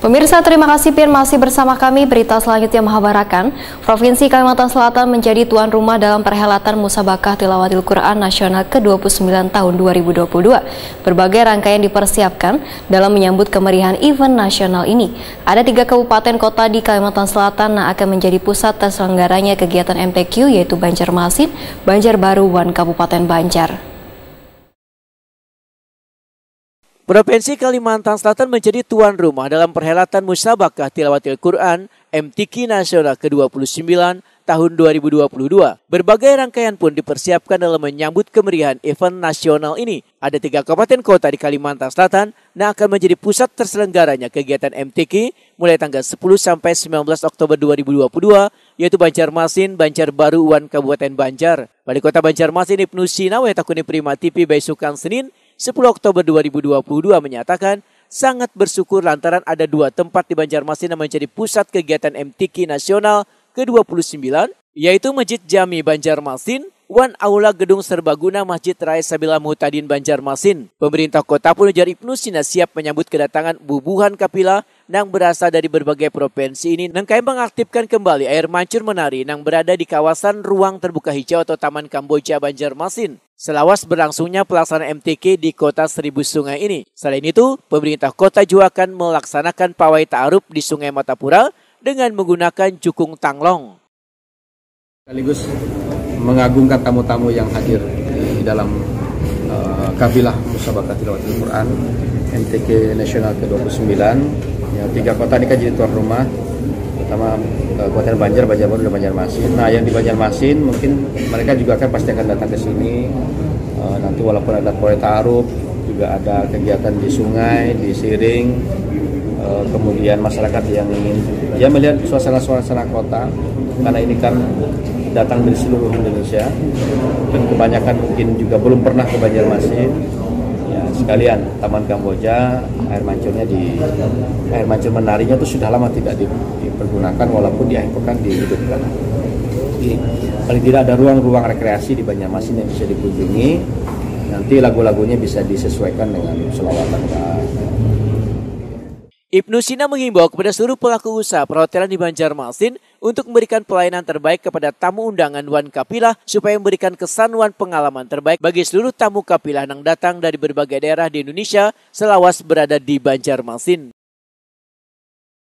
Pemirsa, terima kasih Pin masih bersama kami. Berita selanjutnya menghabarkan Provinsi Kalimantan Selatan menjadi tuan rumah dalam perhelatan Musabakah Tilawatil Quran Nasional ke-29 tahun 2022. Berbagai rangkaian dipersiapkan dalam menyambut kemeriahan event nasional ini. Ada 3 kabupaten kota di Kalimantan Selatan yang akan menjadi pusat terselenggaranya kegiatan MTQ, yaitu Banjarmasin, Banjarbaru, dan Kabupaten Banjar. Provinsi Kalimantan Selatan menjadi tuan rumah dalam perhelatan Musabakah Tilawatil Quran MTQ Nasional ke-29 tahun 2022. Berbagai rangkaian pun dipersiapkan dalam menyambut kemeriahan event nasional ini. Ada 3 kabupaten kota di Kalimantan Selatan yang akan menjadi pusat terselenggaranya kegiatan MTQ mulai tanggal 10 sampai 19 Oktober 2022, yaitu Banjarmasin, Banjarbaru, dan Kabupaten Banjar. Wali Kota Banjarmasin Ibnu Sina Wetakuni Prima TV Baisukan Senin 10 Oktober 2022 menyatakan sangat bersyukur lantaran ada 2 tempat di Banjarmasin yang menjadi pusat kegiatan MTQ Nasional ke-29, yaitu Masjid Jami Banjarmasin, wan Aula Gedung Serbaguna Masjid Raya Sabila Muhtadin Banjarmasin. Pemerintah kota pun ujar Ibnu Sina siap menyambut kedatangan bubuhan kapilah yang berasal dari berbagai provinsi ini nangkai mengaktifkan kembali air mancur menari yang berada di kawasan ruang terbuka hijau atau Taman Kamboja Banjarmasin. Selawas berlangsungnya pelaksanaan MTQ di kota Seribu Sungai ini. Selain itu, pemerintah kota juga akan melaksanakan pawai ta'aruf di Sungai Matapura dengan menggunakan jukung tanglong. Sekaligus mengagungkan tamu-tamu yang hadir di dalam kafilah Musabakah Tilawatil Quran MTQ Nasional ke-29. Ya, 3 kota ini kan jadi tuan rumah, pertama Kabupaten Banjar, Banjarbaru, dan Banjarmasin. Nah, yang di Banjarmasin mungkin mereka juga pasti akan datang ke sini. Nanti walaupun ada pawai ta'aruf, juga ada kegiatan di sungai, di Siring. Kemudian masyarakat yang ingin melihat suasana kota, karena ini kan datang dari seluruh Indonesia dan kebanyakan mungkin juga belum pernah ke Banjarmasin. Ya, sekalian Taman Kamboja, air mancur menarinya itu sudah lama tidak dipergunakan, walaupun di akhir pekan dihidupkan. Jadi paling tidak ada ruang-ruang rekreasi di Banjarmasin yang bisa dikunjungi. Nanti lagu-lagunya bisa disesuaikan dengan selawatan. Ibnu Sina menghimbau kepada seluruh pelaku usaha perhotelan di Banjarmasin untuk memberikan pelayanan terbaik kepada tamu undangan wan kapilah supaya memberikan kesan wan pengalaman terbaik bagi seluruh tamu kapilah yang datang dari berbagai daerah di Indonesia selawas berada di Banjarmasin.